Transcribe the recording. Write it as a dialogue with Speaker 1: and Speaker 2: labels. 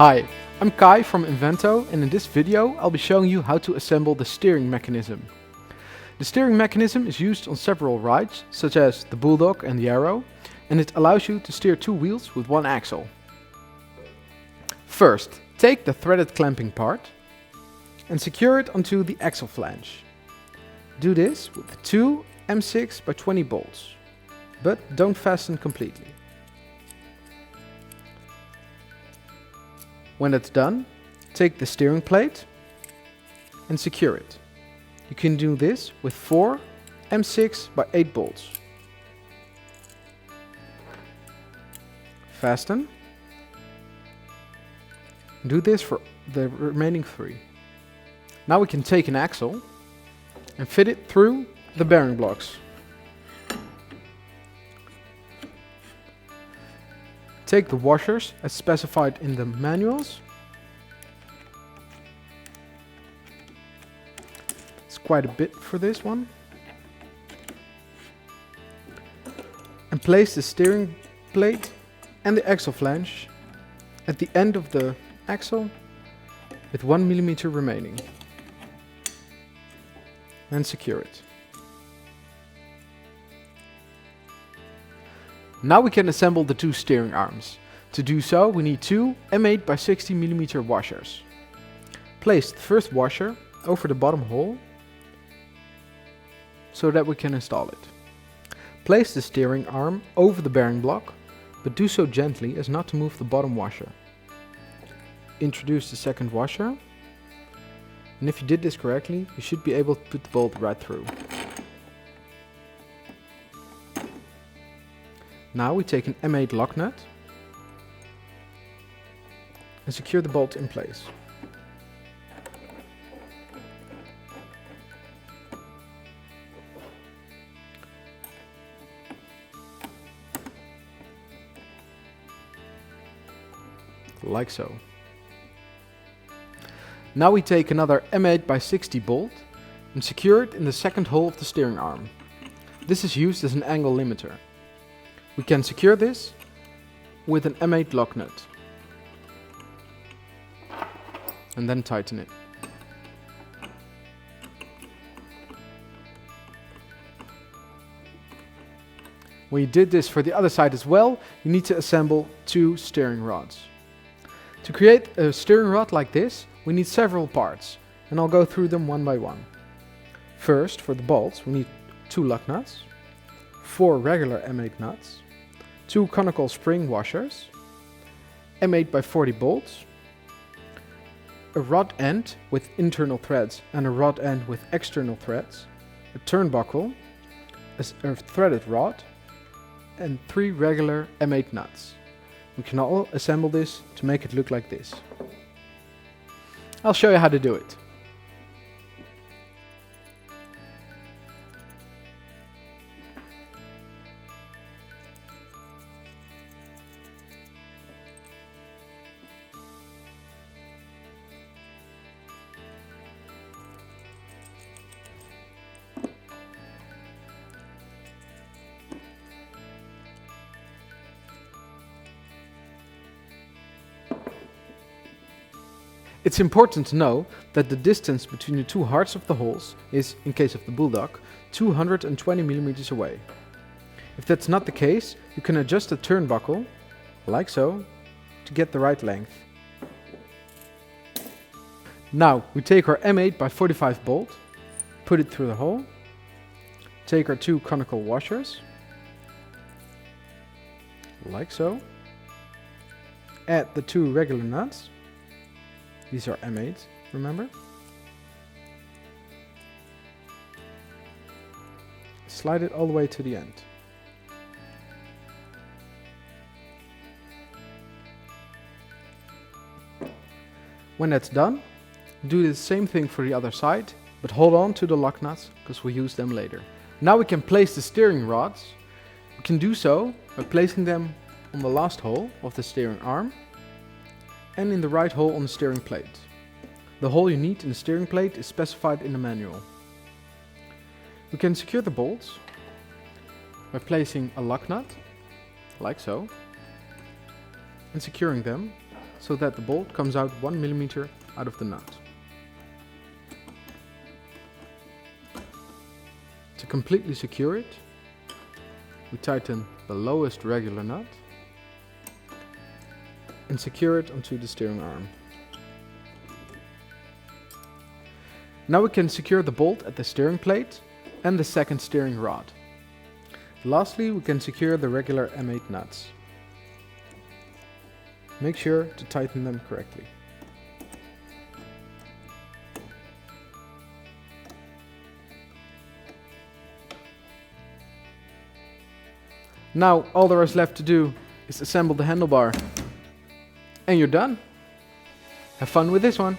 Speaker 1: Hi, I'm Kai from INFENTO, and in this video I'll be showing you how to assemble the steering mechanism. The steering mechanism is used on several rides, such as the Bulldog and the Arrow, and it allows you to steer two wheels with one axle. First, take the threaded clamping part and secure it onto the axle flange. Do this with two M6 by 20 bolts, but don't fasten completely. When that's done, take the steering plate and secure it. You can do this with 4 M6 by 8 bolts. Fasten. Do this for the remaining 3. Now we can take an axle and fit it through the bearing blocks. Take the washers as specified in the manuals. It's quite a bit for this one. And place the steering plate and the axle flange at the end of the axle with 1 mm remaining. And secure it. Now we can assemble the two steering arms. To do so, we need two M8 by 60 mm washers. Place the first washer over the bottom hole so that we can install it. Place the steering arm over the bearing block, but do so gently as not to move the bottom washer. Introduce the second washer, and if you did this correctly, you should be able to put the bolt right through. Now we take an M8 lock nut and secure the bolt in place. Like so. Now we take another M8 by 60 bolt and secure it in the second hole of the steering arm. This is used as an angle limiter. We can secure this with an M8 lock nut and then tighten it. When you did this for the other side as well, you need to assemble two steering rods. To create a steering rod like this, we need several parts, and I'll go through them one by one. First, for the bolts, we need 2 lug nuts, 4 regular M8 nuts, 2 conical spring washers, M8 by 40 bolts, a rod end with internal threads and a rod end with external threads, a turnbuckle, a threaded rod, and 3 regular M8 nuts. We can all assemble this to make it look like this. I'll show you how to do it. It's important to know that the distance between the two hearts of the holes is, in case of the Bulldog, 220 mm away. If that's not the case, you can adjust the turnbuckle, like so, to get the right length. Now we take our M8 by 45 bolt, put it through the hole, take our 2 conical washers, like so, add the 2 regular nuts. These are M8s, remember? Slide it all the way to the end. When that's done, do the same thing for the other side, but hold on to the lock nuts because we'll use them later. Now we can place the steering rods. We can do so by placing them on the last hole of the steering arm and in the right hole on the steering plate. The hole you need in the steering plate is specified in the manual. We can secure the bolts by placing a lock nut, like so, and securing them so that the bolt comes out 1 millimeter out of the nut. To completely secure it, we tighten the lowest regular nut and secure it onto the steering arm. Now we can secure the bolt at the steering plate and the second steering rod. Lastly, we can secure the regular M8 nuts. Make sure to tighten them correctly. Now all there is left to do is assemble the handlebar and you're done. Have fun with this one.